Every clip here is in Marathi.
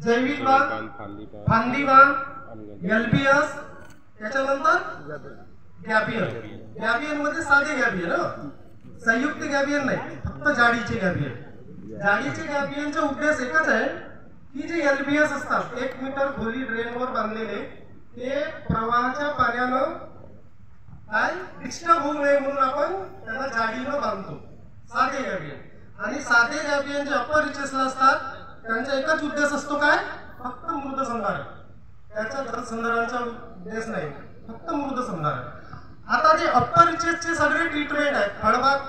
जैविक बांध, फांदी बांध, LBS, त्याच्यानंतर गॅबियन. गॅबियन मध्ये साधे गॅबियन, संयुक्त गॅबियन नाही, फक्त जाळीचे गॅबियन. जाळीचे गॅबियनचा उद्देश एकच आहे की जे LBS असतात 1 मीटर खोली ड्रेनवर बांधलेले, ते प्रवाहाच्या पाण्यानं काय डिस्टर्ब होऊ नये म्हणून आपण त्यांना जाळीनं बांधतो, साधे गॅबियन. आणि साधे गॅबियन जे अप्पर रिचेसला असतात त्यांचा एकच उद्देश असतो काय, फक्त मृदसंधारण. त्याचा जलसंधारणाचा उद्देश नाही, फक्त मृदसंधारण. आता जे अप्पर रिचेसचे सगळे ट्रीटमेंट आहेत, फळबाग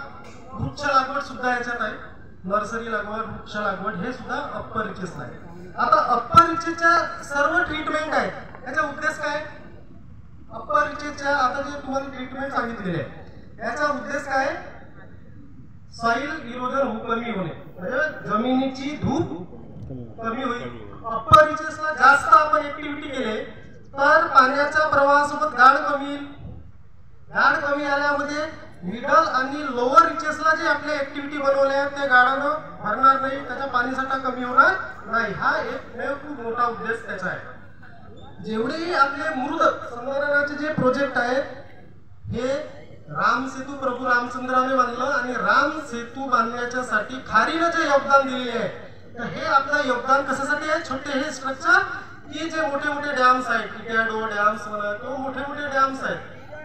वृक्ष लागवड सुद्धा याच्यात आहे, नर्सरी लागवड, वृक्ष लागवड, हे सुद्धा अप्पर रिचेसला आहे. आता अप्पर रिचेसच्या सर्व ट्रीटमेंट आहेत, याचा उद्देश काय, अप्पर रिचेसच्या आता जे तुम्हाला ट्रीटमेंट सांगितलेले आहे याचा उद्देश काय, सॉइल इरोजन कमी होणे, म्हणजे जमिनीची धूप कमी होईल. अप्पर रिचेसला जास्त आपण ऍक्टिव्हिटी केले तर पाण्याच्या प्रवाहासोबत गाळ कमी येईल. गाळ कमी आल्यामध्ये मिडल आणि लोअर रिचेसला जे आपल्या ऍक्टिव्हिटी बनवल्या आहेत त्या गाळानं भरणार नाही, त्याचा पाणीसाठा कमी होणार नाही. हा एक खूप मोठा उद्देश त्याचा आहे. जेवढे आपले मृद संधारणाचे जे प्रोजेक्ट आहेत हे राम सेतू प्रभू रामचंद्राने बांधलं, आणि राम सेतू बांधण्याच्यासाठी खारीनं जे योगदान दिलेले आहे, तर हे आपलं योगदान कशासाठी आहे, छोटे हे स्ट्रक्चर की जे मोठे मोठे डॅम्स आहेत, इटॅडो डॅम्स म्हणा किंवा मोठे मोठे डॅम्स आहेत,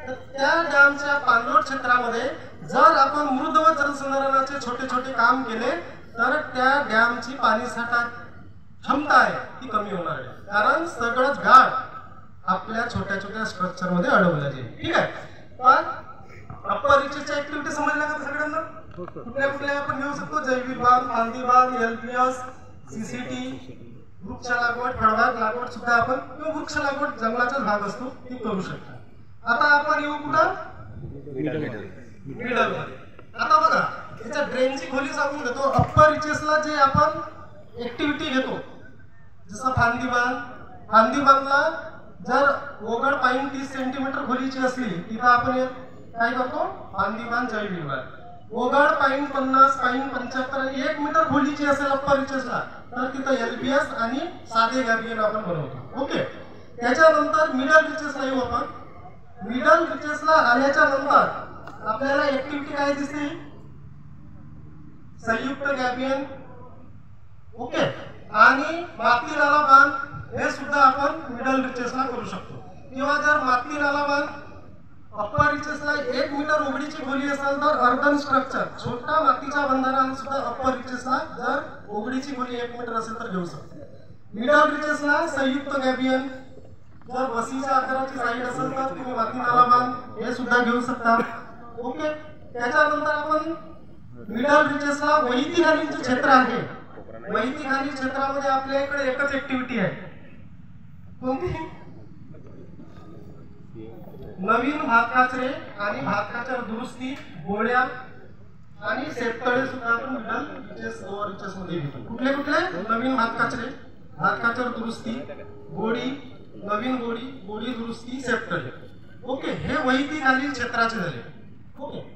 तर त्या डॅमच्या पाणलोट क्षेत्रामध्ये जर आपण मृद व जलसंधारणाचे छोटे छोटे काम केले तर त्या डॅमची पाणीसाठा क्षमता आहे ती कमी होणार आहे, कारण सगळंच गाळ आपल्या छोट्या छोट्या स्ट्रक्चर मध्ये अडवलं जाईल. ठीक आहे. पण अप्पर रिचेसच्या ऍक्टिव्हिटी समजल्या का सगळ्यांना? कुठल्या कुठल्या आपण घेऊ शकतो, जैविक बांध, फांदी बांध, LBS, CCT, वृक्ष लागवड, फळबाग लागवड सुद्धा आपण, किंवा वृक्ष लागवड जंगलाचाच भाग असतो ती करू शकतो. आता आपण येऊ कुठं, मिडल मध्ये. आता बघा याच्या ड्रेनची खोली सांगून घेतो. अप्पर रिचेसला जे आपण ऍक्टिव्हिटी घेतो जसं फांदी बांध, फांदी बांधला जर ओघळ पाईन 30 सेंटीमीटर खोलीची असली तिथं आपण काय करतो, फांदी बांध, जैविक बांध. ओघळ पाईन 50, पाईन 75 आणि 1 मीटर खोलीची असेल अप्पर रिचेसला तर तिथं LBS आणि साधे गॅबियन आपण बनवतो. ओके. त्याच्यानंतर मिडल रिचेसला येऊ आपण. मिडल रिचेसला आल्याच्या नंतर आपल्याला ऍक्टिव्हिटी काय दिसते, संयुक्त गॅबियन, ओके, आणि माती नाला बांध हे सुद्धा आपण मिडल रिचेसला करू शकतो. किंवा जर माती नाला बांध अप्पर रिचेसला 1 मीटर उघडीची खोली असेल तर अर्धन स्ट्रक्चर छोटा मातीच्या बंधारा सुद्धा अप्पर रिचेसला जर उघडीची खोली 1 मीटर असेल तर घेऊ शकतो. मिडल रिचेसला संयुक्त गॅबियन, जर वसीच्या आकाराची साईड असेल तर तुम्ही माती नाला बांध हे सुद्धा घेऊ शकता. ओके. त्याच्यानंतर आपण मिडल रिचेसला वैतीखालीचे क्षेत्र आहे. वैतीखाली क्षेत्रामध्ये आपल्याकडे एकच ऍक्टिव्हिटी आहे, कोणती, नवीन भातकाचरे आणि भातकाचर दुरुस्ती, गोळ्या आणि शेततळे सुद्धा आपण मिडल रिचेस लोअर रिचेस मध्ये घेतो. कुठले कुठले, नवीन भातकाचरे, भातकाचर दुरुस्ती, गोडी, नवीन गोडी, गोडी दुरुस्ती, शेततळे. ओके. हे वैतीखालील क्षेत्राचे झाले. ओके.